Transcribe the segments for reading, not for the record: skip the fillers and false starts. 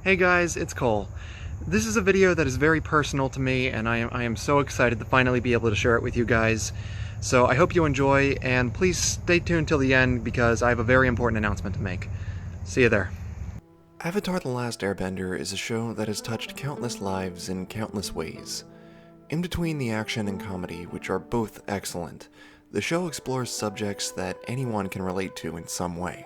Hey guys, it's Cole. This is a video that is very personal to me, and I am so excited to finally be able to share it with you guys. So I hope you enjoy, and please stay tuned till the end because I have a very important announcement to make. See you there. Avatar: The Last Airbender is a show that has touched countless lives in countless ways. In between the action and comedy, which are both excellent, the show explores subjects that anyone can relate to in some way.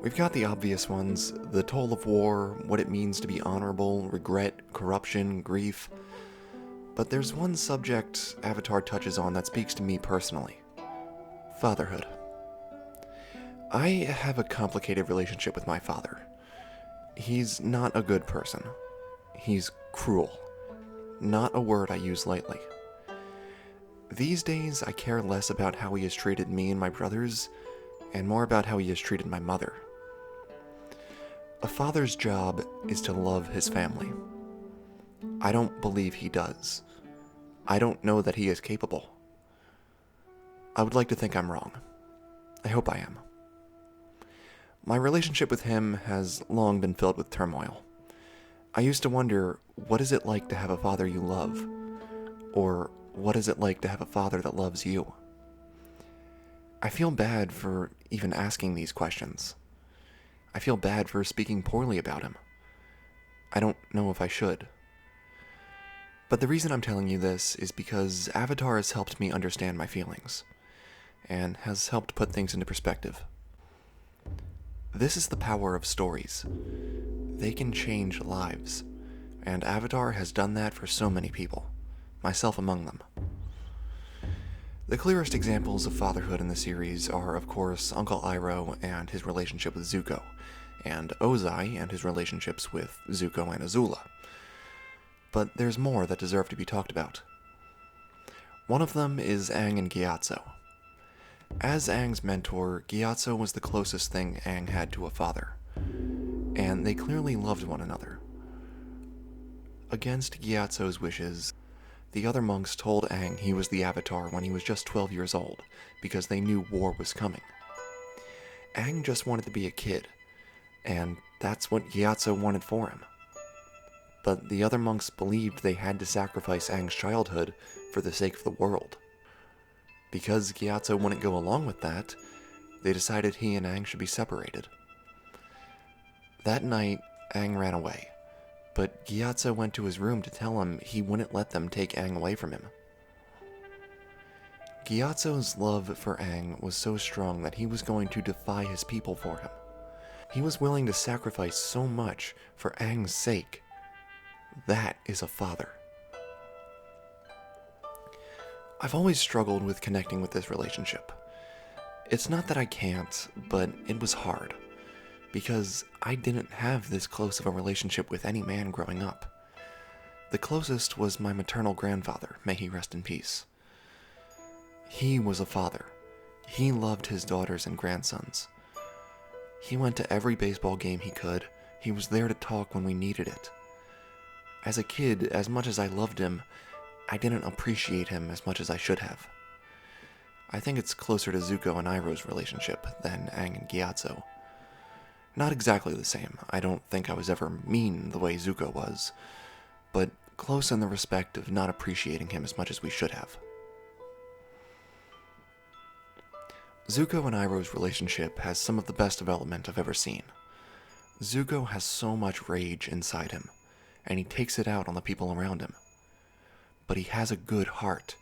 We've got the obvious ones: the toll of war, what it means to be honorable, regret, corruption, grief. But there's one subject Avatar touches on that speaks to me personally: fatherhood. I have a complicated relationship with my father. He's not a good person. He's cruel. Not a word I use lightly. These days, I care less about how he has treated me and my brothers, and more about how he has treated my mother. A father's job is to love his family. I don't believe he does. I don't know that he is capable. I would like to think I'm wrong. I hope I am. My relationship with him has long been filled with turmoil. I used to wonder, what is it like to have a father you love? Or what is it like to have a father that loves you? I feel bad for even asking these questions. I feel bad for speaking poorly about him. I don't know if I should. But the reason I'm telling you this is because Avatar has helped me understand my feelings, and has helped put things into perspective. This is the power of stories. They can change lives, and Avatar has done that for so many people, myself among them. The clearest examples of fatherhood in the series are, of course, Uncle Iroh and his relationship with Zuko, and Ozai and his relationships with Zuko and Azula. But there's more that deserve to be talked about. One of them is Aang and Gyatso. As Aang's mentor, Gyatso was the closest thing Aang had to a father, and they clearly loved one another. Against Gyatso's wishes, the other monks told Aang he was the Avatar when he was just 12 years old, because they knew war was coming. Aang just wanted to be a kid, and that's what Gyatso wanted for him. But the other monks believed they had to sacrifice Aang's childhood for the sake of the world. Because Gyatso wouldn't go along with that, they decided he and Aang should be separated. That night, Aang ran away, but Gyatso went to his room to tell him he wouldn't let them take Aang away from him. Gyatso's love for Aang was so strong that he was going to defy his people for him. He was willing to sacrifice so much for Aang's sake. That is a father. I've always struggled with connecting with this relationship. It's not that I can't, but it was hard, because I didn't have this close of a relationship with any man growing up. The closest was my maternal grandfather, may he rest in peace. He was a father. He loved his daughters and grandsons. He went to every baseball game he could. He was there to talk when we needed it. As a kid, as much as I loved him, I didn't appreciate him as much as I should have. I think it's closer to Zuko and Iroh's relationship than Aang and Gyatso. Not exactly the same. I don't think I was ever mean the way Zuko was, but close in the respect of not appreciating him as much as we should have. Zuko and Iroh's relationship has some of the best development I've ever seen. Zuko has so much rage inside him, and he takes it out on the people around him. But he has a good heart.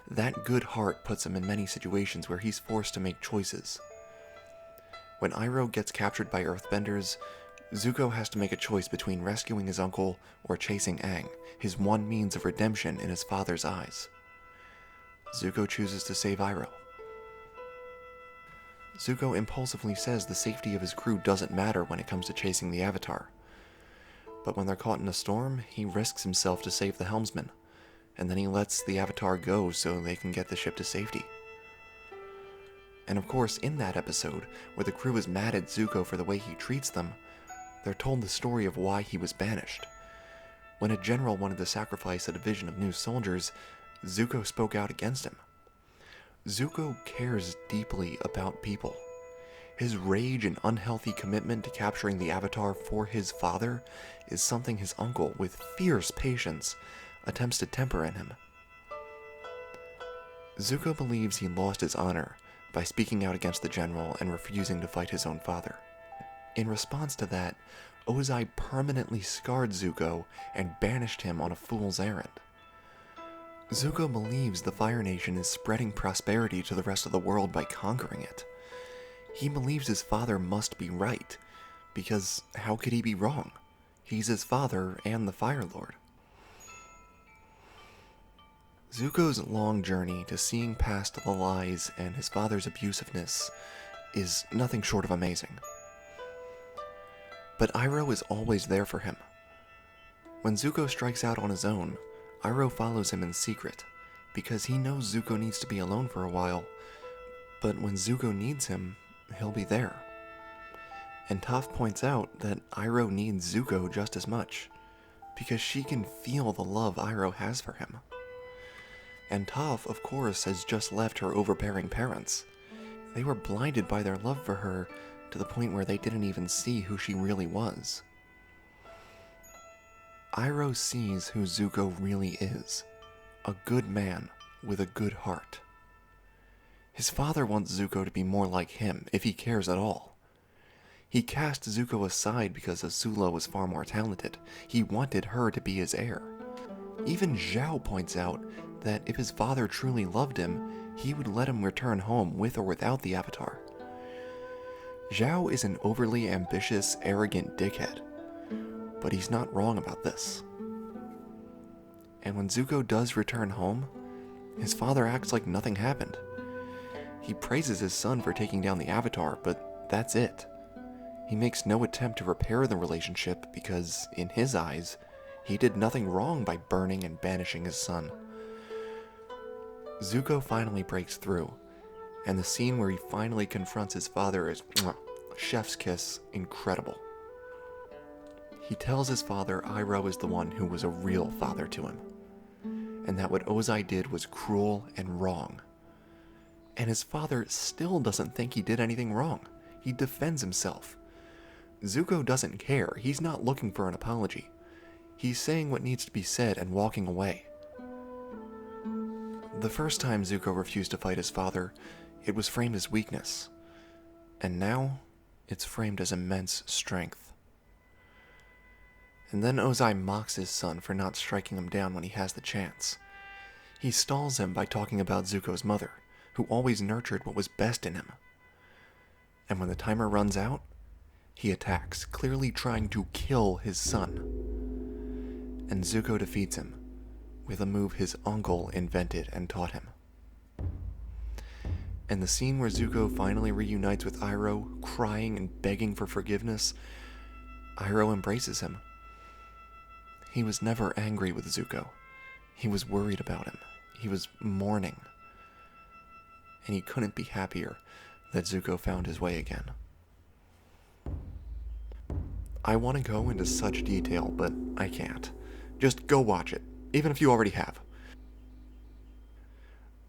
That good heart puts him in many situations where he's forced to make choices. When Iroh gets captured by Earthbenders, Zuko has to make a choice between rescuing his uncle or chasing Aang, his one means of redemption in his father's eyes. Zuko chooses to save Iroh. Zuko impulsively says the safety of his crew doesn't matter when it comes to chasing the Avatar. But when they're caught in a storm, he risks himself to save the helmsman, and then he lets the Avatar go so they can get the ship to safety. And of course, in that episode, where the crew is mad at Zuko for the way he treats them, they're told the story of why he was banished. When a general wanted to sacrifice a division of new soldiers, Zuko spoke out against him. Zuko cares deeply about people. His rage and unhealthy commitment to capturing the Avatar for his father is something his uncle, with fierce patience, attempts to temper in him. Zuko believes he lost his honor by speaking out against the general and refusing to fight his own father. In response to that, Ozai permanently scarred Zuko and banished him on a fool's errand. Zuko believes the Fire Nation is spreading prosperity to the rest of the world by conquering it. He believes his father must be right, because how could he be wrong? He's his father and the Fire Lord. Zuko's long journey to seeing past the lies and his father's abusiveness is nothing short of amazing. But Iroh is always there for him. When Zuko strikes out on his own, Iroh follows him in secret, because he knows Zuko needs to be alone for a while, but when Zuko needs him, he'll be there. And Toph points out that Iroh needs Zuko just as much, because she can feel the love Iroh has for him. And Toph, of course, has just left her overbearing parents. They were blinded by their love for her to the point where they didn't even see who she really was. Iroh sees who Zuko really is, a good man with a good heart. His father wants Zuko to be more like him, if he cares at all. He cast Zuko aside because Azula was far more talented. He wanted her to be his heir. Even Zhao points out that if his father truly loved him, he would let him return home with or without the Avatar. Zhao is an overly ambitious, arrogant dickhead, but he's not wrong about this. And when Zuko does return home, his father acts like nothing happened. He praises his son for taking down the Avatar, but that's it. He makes no attempt to repair the relationship because, in his eyes, he did nothing wrong by burning and banishing his son. Zuko finally breaks through, and the scene where he finally confronts his father is chef's kiss incredible. He tells his father Iroh is the one who was a real father to him, and that what Ozai did was cruel and wrong. And his father still doesn't think he did anything wrong. He defends himself. Zuko doesn't care. He's not looking for an apology. He's saying what needs to be said and walking away. The first time Zuko refused to fight his father, it was framed as weakness. And now, it's framed as immense strength. And then Ozai mocks his son for not striking him down when he has the chance. He stalls him by talking about Zuko's mother, who always nurtured what was best in him. And when the timer runs out, he attacks, clearly trying to kill his son. And Zuko defeats him with a move his uncle invented and taught him. And the scene where Zuko finally reunites with Iroh, crying and begging for forgiveness, Iroh embraces him. He was never angry with Zuko. He was worried about him. He was mourning. And he couldn't be happier that Zuko found his way again. I want to go into such detail, but I can't. Just go watch it, even if you already have.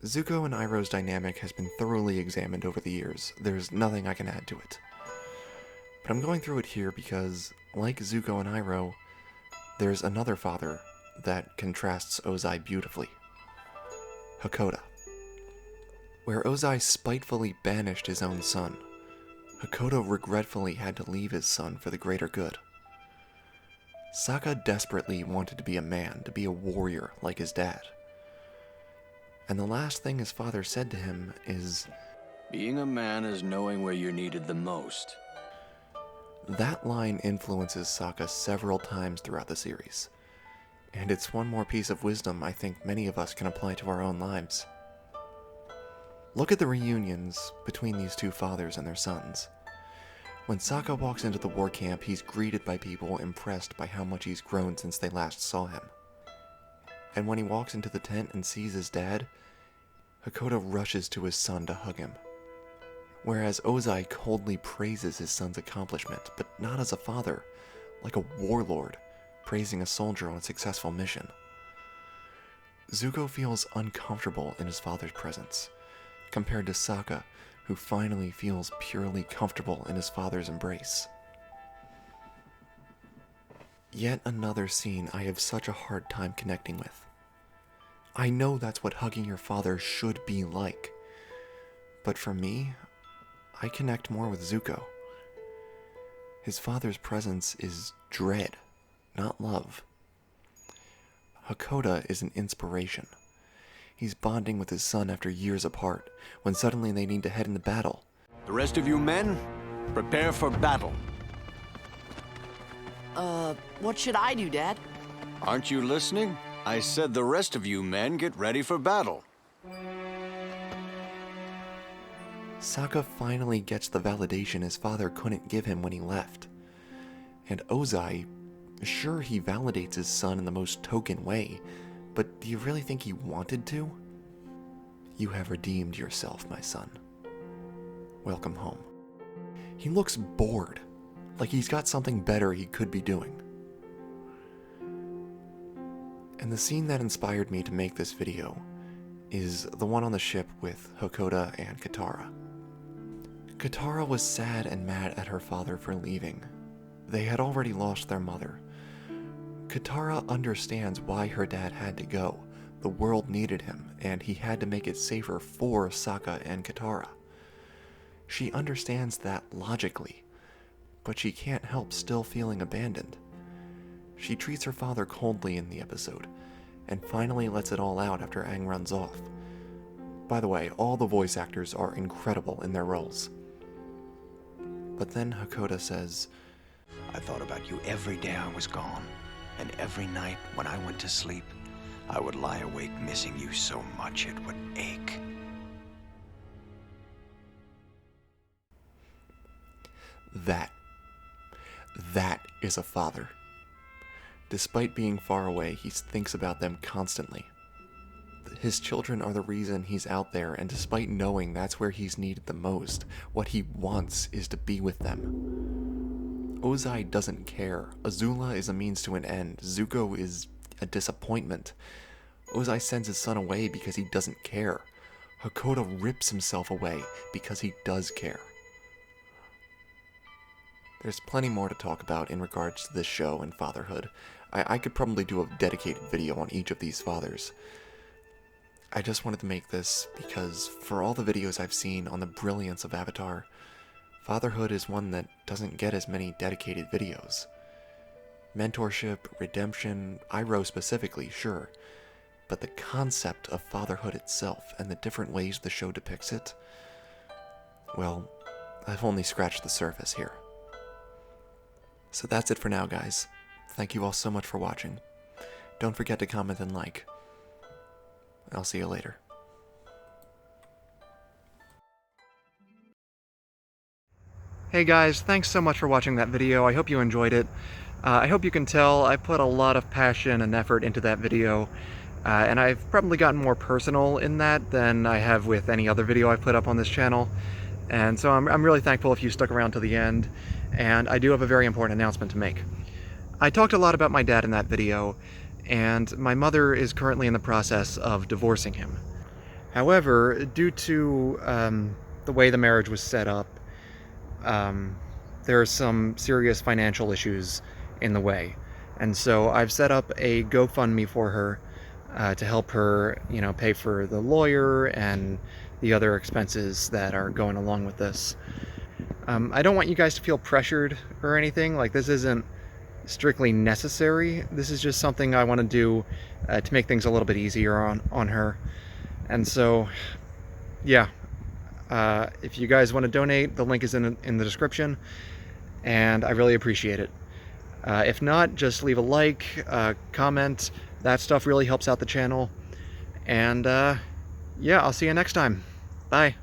Zuko and Iroh's dynamic has been thoroughly examined over the years. There's nothing I can add to it. But I'm going through it here because, like Zuko and Iroh, there's another father that contrasts Ozai beautifully. Hakoda. Where Ozai spitefully banished his own son, Hakoda regretfully had to leave his son for the greater good. Sokka desperately wanted to be a man, to be a warrior like his dad. And the last thing his father said to him is, "Being a man is knowing where you're needed the most." That line influences Sokka several times throughout the series, and it's one more piece of wisdom I think many of us can apply to our own lives. Look at the reunions between these two fathers and their sons. When Sokka walks into the war camp, he's greeted by people impressed by how much he's grown since they last saw him. And when he walks into the tent and sees his dad, Hakoda rushes to his son to hug him. Whereas Ozai coldly praises his son's accomplishment, but not as a father, like a warlord praising a soldier on a successful mission. Zuko feels uncomfortable in his father's presence, compared to Sokka, who finally feels purely comfortable in his father's embrace. Yet another scene I have such a hard time connecting with. I know that's what hugging your father should be like, but for me, I connect more with Zuko. His father's presence is dread, not love. Hakoda is an inspiration. He's bonding with his son after years apart, when suddenly they need to head into battle. The rest of you men, prepare for battle. What should I do, Dad? Aren't you listening? I said the rest of you men get ready for battle. Sokka finally gets the validation his father couldn't give him when he left. And Ozai, sure, he validates his son in the most token way, but do you really think he wanted to? You have redeemed yourself, my son. Welcome home. He looks bored, like he's got something better he could be doing. And the scene that inspired me to make this video is the one on the ship with Hakoda and Katara. Katara was sad and mad at her father for leaving. They had already lost their mother. Katara understands why her dad had to go. The world needed him, and he had to make it safer for Sokka and Katara. She understands that logically, but she can't help still feeling abandoned. She treats her father coldly in the episode, and finally lets it all out after Aang runs off. By the way, all the voice actors are incredible in their roles. But then Hakoda says, I thought about you every day I was gone, and every night when I went to sleep, I would lie awake missing you so much it would ache. That is a father. Despite being far away, he thinks about them constantly. His children are the reason he's out there, and despite knowing that's where he's needed the most, what he wants is to be with them. Ozai doesn't care. Azula is a means to an end. Zuko is a disappointment. Ozai sends his son away because he doesn't care. Hakoda rips himself away because he does care. There's plenty more to talk about in regards to this show and fatherhood. I could probably do a dedicated video on each of these fathers. I just wanted to make this because for all the videos I've seen on the brilliance of Avatar, fatherhood is one that doesn't get as many dedicated videos. Mentorship, redemption, Iroh specifically, sure, but the concept of fatherhood itself and the different ways the show depicts it, well, I've only scratched the surface here. So that's it for now, guys. Thank you all so much for watching. Don't forget to comment and like. I'll see you later. Hey guys, thanks so much for watching that video. I hope you enjoyed it. I hope you can tell I put a lot of passion and effort into that video, and I've probably gotten more personal in that than I have with any other video I've put up on this channel. And so I'm really thankful if you stuck around to the end, and I do have a very important announcement to make. I talked a lot about my dad in that video, and my mother is currently in the process of divorcing him. However, due to the way the marriage was set up, there are some serious financial issues in the way. And so I've set up a GoFundMe for her to help her, pay for the lawyer and the other expenses that are going along with this. I don't want you guys to feel pressured or anything. Like, this isn't strictly necessary. This is just something I want to do to make things a little bit easier on her. And so, yeah, if you guys want to donate, the link is in the description, and I really appreciate it. If not, just leave a like, comment. That stuff really helps out the channel. And yeah, I'll see you next time. Bye.